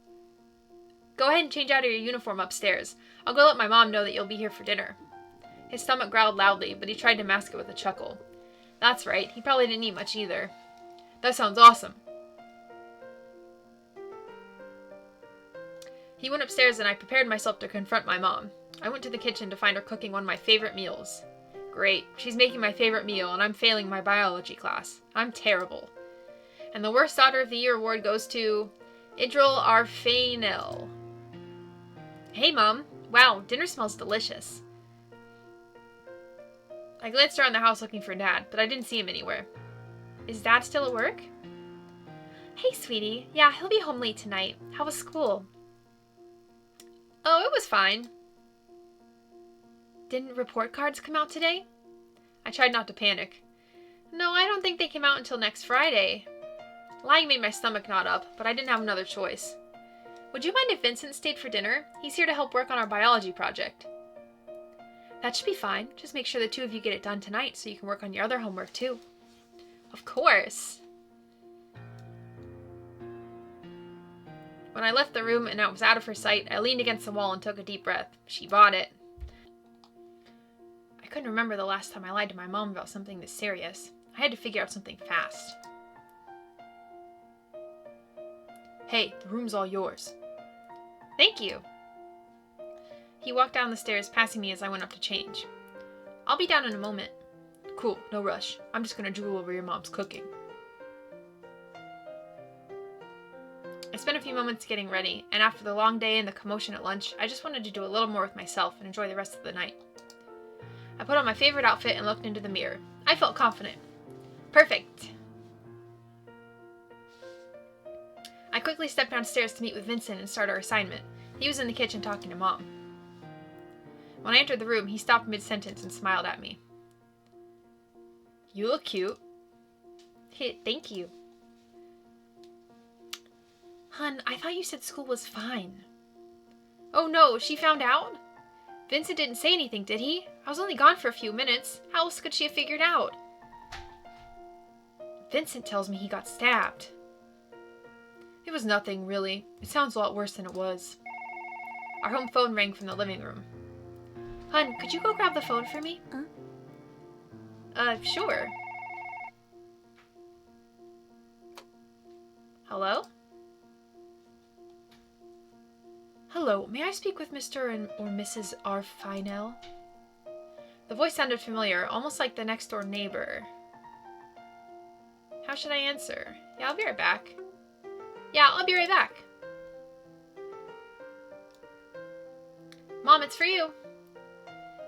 Go ahead and change out of your uniform upstairs. I'll go let my mom know that you'll be here for dinner. His stomach growled loudly, but he tried to mask it with a chuckle. That's right, he probably didn't eat much either. That sounds awesome. He went upstairs and I prepared myself to confront my mom. I went to the kitchen to find her cooking one of my favorite meals. Great, she's making my favorite meal and I'm failing my biology class. I'm terrible. And the Worst Daughter of the Year award goes to Idril Arfanel. Hey, Mom. Wow, dinner smells delicious. I glanced around the house looking for Dad, but I didn't see him anywhere. Is Dad still at work? Hey, sweetie. Yeah, he'll be home late tonight. How was school? Oh, it was fine. Didn't report cards come out today? I tried not to panic. No, I don't think they came out until next Friday. Lying made my stomach knot up, but I didn't have another choice. Would you mind if Vincent stayed for dinner? He's here to help work on our biology project. That should be fine. Just make sure the two of you get it done tonight so you can work on your other homework too. Of course. When I left the room and I was out of her sight, I leaned against the wall and took a deep breath. She bought it. I couldn't remember the last time I lied to my mom about something this serious. I had to figure out something fast. Hey, the room's all yours. Thank you. He walked down the stairs, passing me as I went up to change. I'll be down in a moment. Cool, no rush. I'm just gonna drool over your mom's cooking. I spent a few moments getting ready, and after the long day and the commotion at lunch, I just wanted to do a little more with myself and enjoy the rest of the night. I put on my favorite outfit and looked into the mirror. I felt confident. Perfect. I quickly stepped downstairs to meet with Vincent and start our assignment. He was in the kitchen talking to Mom. When I entered the room, he stopped mid-sentence and smiled at me. You look cute. Thank you. Hun, I thought you said school was fine. Oh no, she found out? Vincent didn't say anything, did he? I was only gone for a few minutes. How else could she have figured out? Vincent tells me he got stabbed. It was nothing, really. It sounds a lot worse than it was. Our home phone rang from the living room. Hun, could you go grab the phone for me? Sure. Hello? Hello, may I speak with Mr. or Mrs. R. Finell? The voice sounded familiar, almost like the next-door neighbor. How should I answer? Yeah, I'll be right back. Yeah, I'll be right back. Mom, it's for you.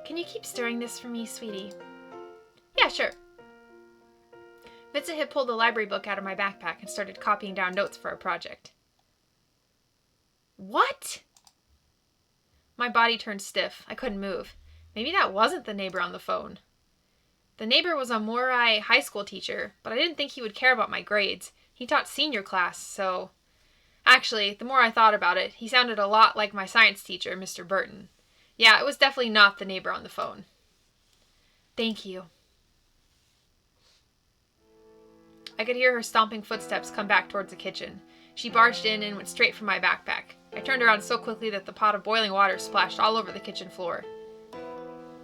Can you keep stirring this for me, sweetie? Yeah, sure. Vincent had pulled the library book out of my backpack and started copying down notes for a project. What? My body turned stiff. I couldn't move. Maybe that wasn't the neighbor on the phone. The neighbor was a Morai high school teacher, but I didn't think he would care about my grades. He taught senior class, so... Actually, the more I thought about it, he sounded a lot like my science teacher, Mr. Burton. Yeah, it was definitely not the neighbor on the phone. Thank you. I could hear her stomping footsteps come back towards the kitchen. She barged in and went straight for my backpack. I turned around so quickly that the pot of boiling water splashed all over the kitchen floor.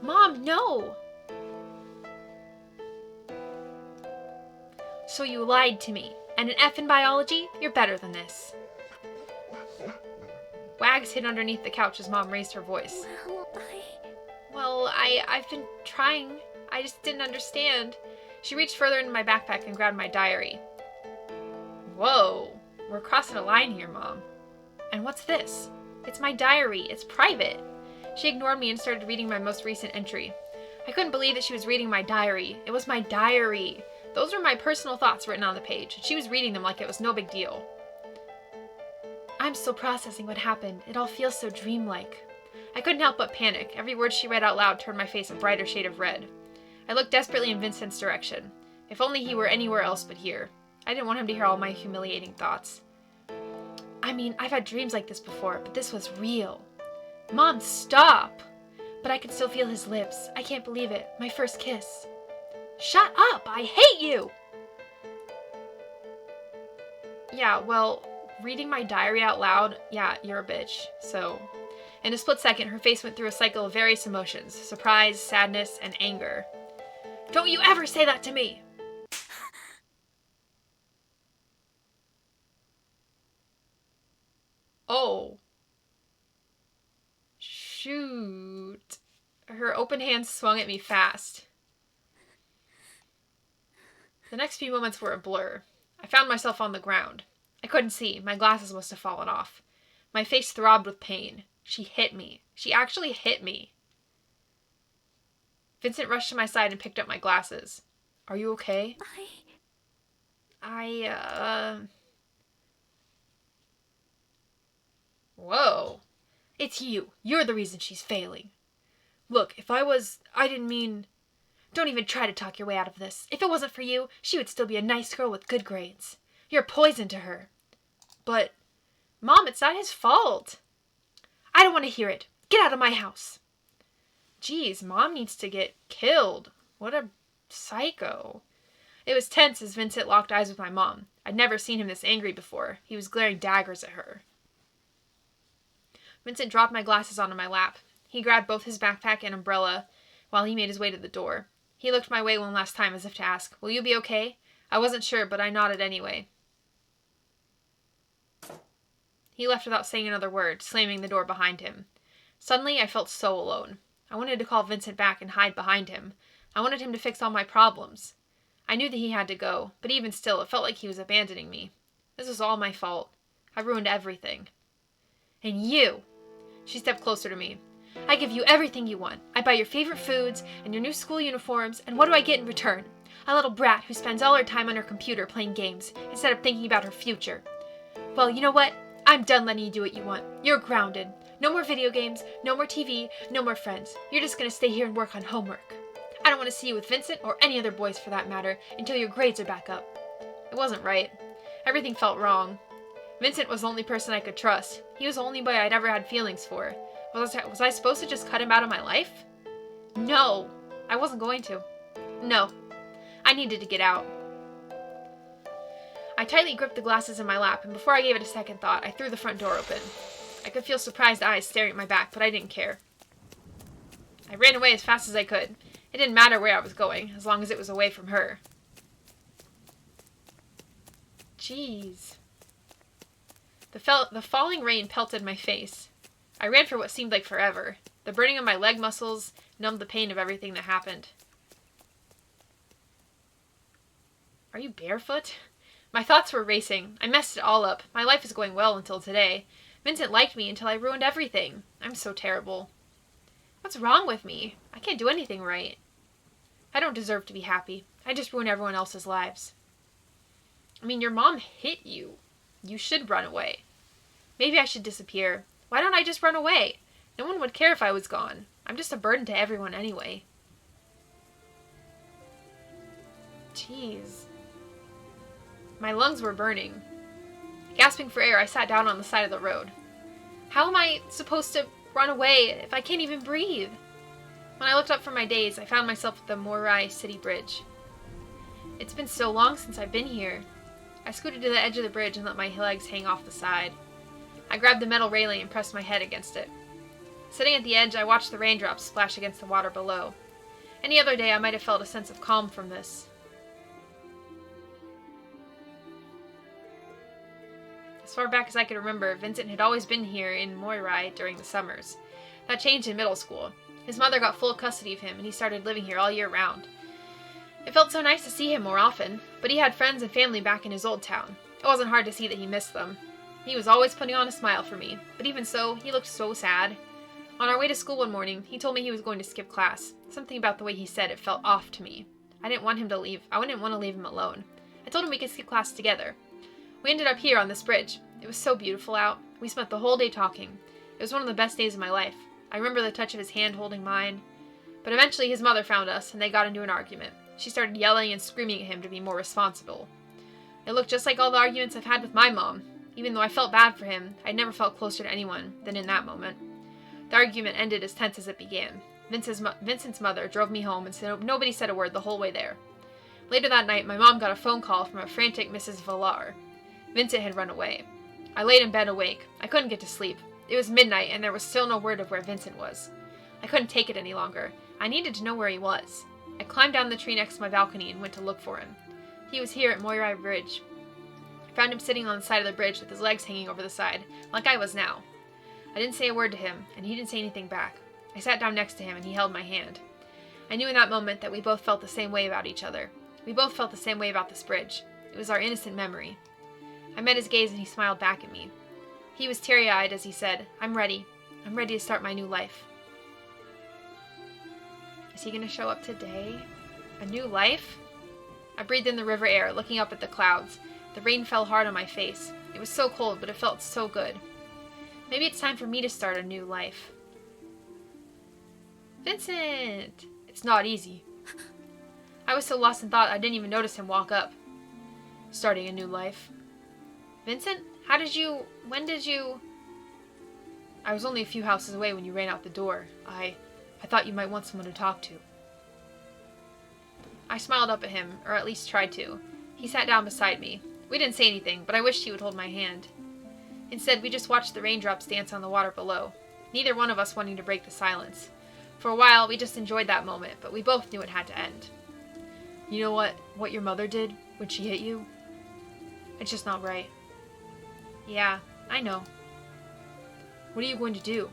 Mom, no! So you lied to me. And an F in biology? You're better than this. Wags hid underneath the couch as Mom raised her voice. Well, I've been trying. I just didn't understand. She reached further into my backpack and grabbed my diary. Whoa, we're crossing a line here, Mom. And what's this? It's my diary. It's private. She ignored me and started reading my most recent entry. I couldn't believe that she was reading my diary. It was my diary. Those were my personal thoughts written on the page, and she was reading them like it was no big deal. I'm still processing what happened. It all feels so dreamlike. I couldn't help but panic. Every word she read out loud turned my face a brighter shade of red. I looked desperately in Vincent's direction. If only he were anywhere else but here. I didn't want him to hear all my humiliating thoughts. I mean, I've had dreams like this before, but this was real. Mom, stop! But I could still feel his lips. I can't believe it. My first kiss. Shut up! I hate you! Yeah, well, reading my diary out loud, yeah, you're a bitch. So, in a split second, her face went through a cycle of various emotions. Surprise, sadness, and anger. Don't you ever say that to me! Oh. Shoot. Her open hands swung at me fast. The next few moments were a blur. I found myself on the ground. I couldn't see. My glasses must have fallen off. My face throbbed with pain. She hit me. She actually hit me. Vincent rushed to my side and picked up my glasses. Are you okay? Whoa. It's you. You're the reason she's failing. Look, I didn't mean... Don't even try to talk your way out of this. If it wasn't for you, she would still be a nice girl with good grades. You're poison to her. But, Mom, it's not his fault. I don't want to hear it. Get out of my house. Geez, Mom needs to get killed. What a psycho. It was tense as Vincent locked eyes with my mom. I'd never seen him this angry before. He was glaring daggers at her. Vincent dropped my glasses onto my lap. He grabbed both his backpack and umbrella while he made his way to the door. He looked my way one last time as if to ask, "Will you be okay?" I wasn't sure, but I nodded anyway. He left without saying another word, slamming the door behind him. Suddenly, I felt so alone. I wanted to call Vincent back and hide behind him. I wanted him to fix all my problems. I knew that he had to go, but even still, it felt like he was abandoning me. This was all my fault. I ruined everything. And you! She stepped closer to me. I give you everything you want. I buy your favorite foods and your new school uniforms, and what do I get in return? A little brat who spends all her time on her computer playing games instead of thinking about her future. Well, you know what? I'm done letting you do what you want. You're grounded. No more video games, no more TV, no more friends. You're just gonna stay here and work on homework. I don't want to see you with Vincent, or any other boys for that matter, until your grades are back up. It wasn't right. Everything felt wrong. Vincent was the only person I could trust. He was the only boy I'd ever had feelings for. Was I supposed to just cut him out of my life? No, I wasn't going to. No, I needed to get out. I tightly gripped the glasses in my lap, and before I gave it a second thought, I threw the front door open. I could feel surprised eyes staring at my back, but I didn't care. I ran away as fast as I could. It didn't matter where I was going, as long as it was away from her. Jeez. The falling rain pelted my face. I ran for what seemed like forever. The burning of my leg muscles numbed the pain of everything that happened. Are you barefoot? My thoughts were racing. I messed it all up. My life is going well until today. Vincent liked me until I ruined everything. I'm so terrible. What's wrong with me? I can't do anything right. I don't deserve to be happy. I just ruin everyone else's lives. I mean, your mom hit you. You should run away. Maybe I should disappear. Why don't I just run away? No one would care if I was gone. I'm just a burden to everyone anyway. Jeez. My lungs were burning. Gasping for air, I sat down on the side of the road. How am I supposed to run away if I can't even breathe? When I looked up from my daze, I found myself at the Morai City Bridge. It's been so long since I've been here. I scooted to the edge of the bridge and let my legs hang off the side. I grabbed the metal railing and pressed my head against it. Sitting at the edge, I watched the raindrops splash against the water below. Any other day, I might have felt a sense of calm from this. As far back as I could remember, Vincent had always been here in Morai during the summers. That changed in middle school. His mother got full custody of him, and he started living here all year round. It felt so nice to see him more often, but he had friends and family back in his old town. It wasn't hard to see that he missed them. He was always putting on a smile for me, but even so, he looked so sad. On our way to school one morning, he told me he was going to skip class. Something about the way he said it felt off to me. I didn't want him to leave. I wouldn't want to leave him alone. I told him we could skip class together. We ended up here on this bridge. It was so beautiful out. We spent the whole day talking. It was one of the best days of my life. I remember the touch of his hand holding mine. But eventually his mother found us, and they got into an argument. She started yelling and screaming at him to be more responsible. It looked just like all the arguments I've had with my mom. Even though I felt bad for him, I'd never felt closer to anyone than in that moment. The argument ended as tense as it began. Vincent's mother drove me home, and so nobody said a word the whole way there. Later that night, my mom got a phone call from a frantic Mrs. Villar. Vincent had run away. I laid in bed awake. I couldn't get to sleep. It was midnight, and there was still no word of where Vincent was. I couldn't take it any longer. I needed to know where he was. I climbed down the tree next to my balcony and went to look for him. He was here at Morai Bridge. I found him sitting on the side of the bridge with his legs hanging over the side, like I was now. I didn't say a word to him, and he didn't say anything back. I sat down next to him, and he held my hand. I knew in that moment that we both felt the same way about each other. We both felt the same way about this bridge. It was our innocent memory. I met his gaze, and he smiled back at me. He was teary-eyed as he said, "I'm ready. I'm ready to start my new life." Is he going to show up today? A new life? I breathed in the river air, looking up at the clouds. The rain fell hard on my face. It was so cold, but it felt so good. Maybe it's time for me to start a new life. Vincent! It's not easy. I was so lost in thought I didn't even notice him walk up. Starting a new life. Vincent? When did you... I was only a few houses away when you ran out the door. I thought you might want someone to talk to. I smiled up at him, or at least tried to. He sat down beside me. We didn't say anything, but I wished he would hold my hand. Instead, we just watched the raindrops dance on the water below, neither one of us wanting to break the silence. For a while, we just enjoyed that moment, but we both knew it had to end. You know what your mother did when she hit you? It's just not right. Yeah, I know. What are you going to do?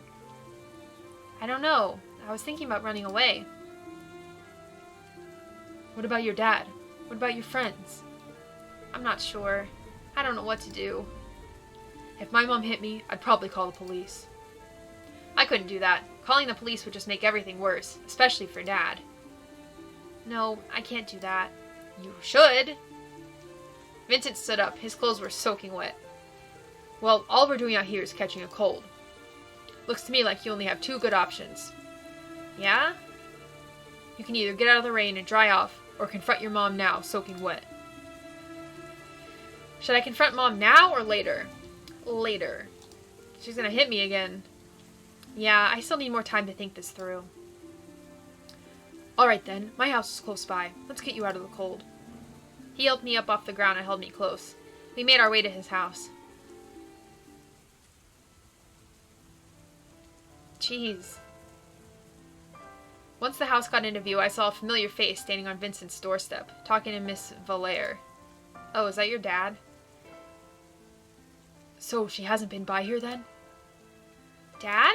I don't know. I was thinking about running away. What about your dad? What about your friends? I'm not sure. I don't know what to do. If my mom hit me, I'd probably call the police. I couldn't do that. Calling the police would just make everything worse, especially for Dad. No, I can't do that. You should. Vincent stood up. His clothes were soaking wet. Well, all we're doing out here is catching a cold. Looks to me like you only have two good options. Yeah? You can either get out of the rain and dry off, or confront your mom now, soaking wet. Should I confront Mom now or later? Later. She's gonna hit me again. Yeah, I still need more time to think this through. Alright then, my house is close by. Let's get you out of the cold. He helped me up off the ground and held me close. We made our way to his house. Jeez. Once the house got into view, I saw a familiar face standing on Vincent's doorstep, talking to Miss Valere. Oh, is that your dad? So, she hasn't been by here then? Dad?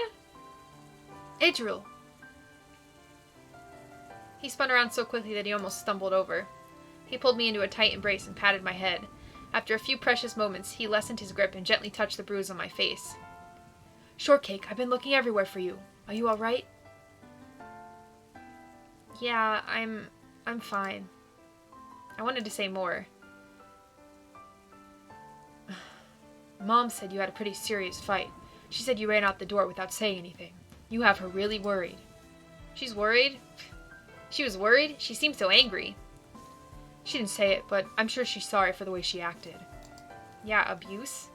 Idril. He spun around so quickly that he almost stumbled over. He pulled me into a tight embrace and patted my head. After a few precious moments, he lessened his grip and gently touched the bruise on my face. Shortcake, I've been looking everywhere for you. Are you alright? Yeah, I'm fine. I wanted to say more. Mom said you had a pretty serious fight. She said you ran out the door without saying anything. You have her really worried. She's worried? She was worried? She seemed so angry. She didn't say it, but I'm sure she's sorry for the way she acted. Yeah, abuse?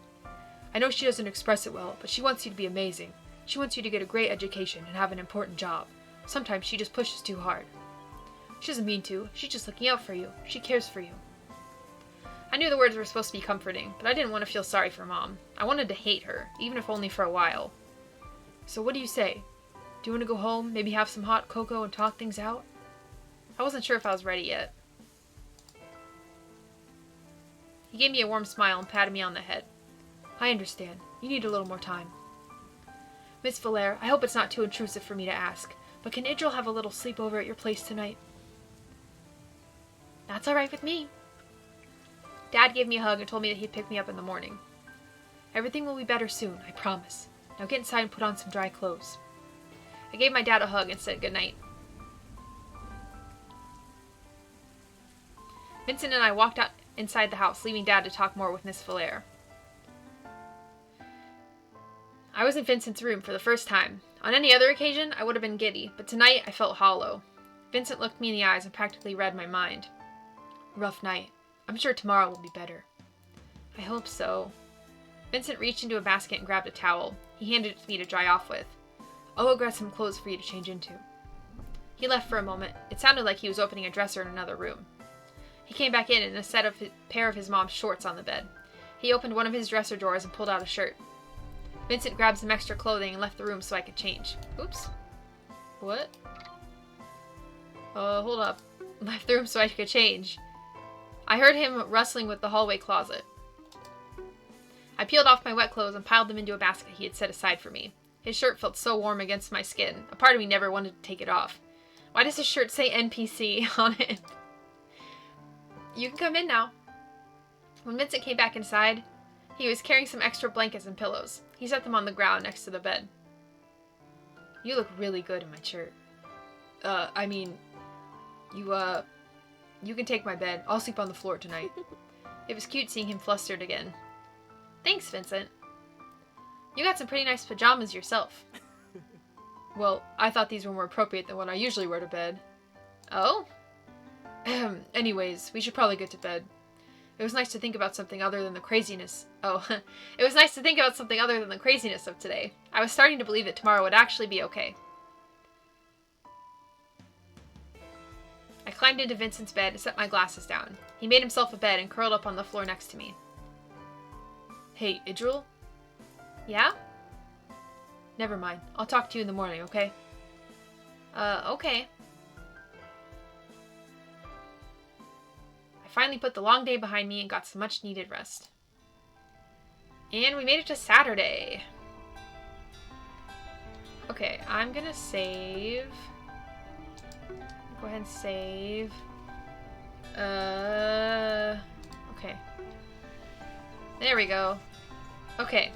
I know she doesn't express it well, but she wants you to be amazing. She wants you to get a great education and have an important job. Sometimes she just pushes too hard. She doesn't mean to. She's just looking out for you. She cares for you. I knew the words were supposed to be comforting, but I didn't want to feel sorry for Mom. I wanted to hate her, even if only for a while. So what do you say? Do you want to go home, maybe have some hot cocoa and talk things out? I wasn't sure if I was ready yet. He gave me a warm smile and patted me on the head. I understand. You need a little more time. Miss Valere, I hope it's not too intrusive for me to ask, but can Idril have a little sleepover at your place tonight? That's alright with me. Dad gave me a hug and told me that he'd pick me up in the morning. Everything will be better soon, I promise. Now get inside and put on some dry clothes. I gave my dad a hug and said goodnight. Vincent and I walked out inside the house, leaving Dad to talk more with Miss Valere. I was in Vincent's room for the first time. On any other occasion, I would have been giddy, but tonight I felt hollow. Vincent looked me in the eyes and practically read my mind. Rough night. I'm sure tomorrow will be better. I hope so. Vincent reached into a basket and grabbed a towel. He handed it to me to dry off with. I'll go grab some clothes for you to change into. He left for a moment. It sounded like he was opening a dresser in another room. He came back in and a pair of his mom's shorts on the bed. He opened one of his dresser drawers and pulled out a shirt. Vincent grabbed some extra clothing and left the room so I could change. Oops. What? Hold up. Left the room so I could change. I heard him rustling with the hallway closet. I peeled off my wet clothes and piled them into a basket he had set aside for me. His shirt felt so warm against my skin. A part of me never wanted to take it off. Why does his shirt say NPC on it? You can come in now. When Vincent came back inside, he was carrying some extra blankets and pillows. He set them on the ground next to the bed. You look really good in my shirt. You can take my bed. I'll sleep on the floor tonight. It was cute seeing him flustered again. Thanks, Vincent. You got some pretty nice pajamas yourself. Well, I thought these were more appropriate than what I usually wear to bed. Oh? Anyways, we should probably get to bed. It was nice to think about something other than the craziness. It was nice to think about something other than the craziness of today. I was starting to believe that tomorrow would actually be okay. I climbed into Vincent's bed and set my glasses down. He made himself a bed and curled up on the floor next to me. Hey, Idril? Yeah? Never mind. I'll talk to you in the morning, okay? Okay. I finally put the long day behind me and got some much needed rest. And we made it to Saturday. Okay, I'm gonna save. Go ahead and save. Okay. There we go. Okay.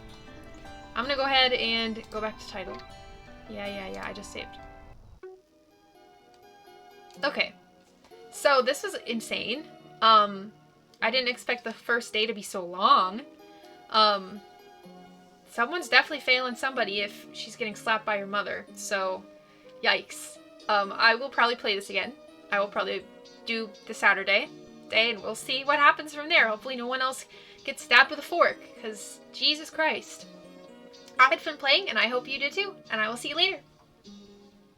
I'm gonna go ahead and go back to title. Yeah, I just saved. Okay. So this was insane. I didn't expect the first day to be so long. someone's definitely failing somebody if she's getting slapped by her mother. So, yikes. I will probably play this again. I will probably do the Saturday day, and we'll see what happens from there. Hopefully no one else gets stabbed with a fork, because Jesus Christ. I had fun playing, and I hope you did too, and I will see you later.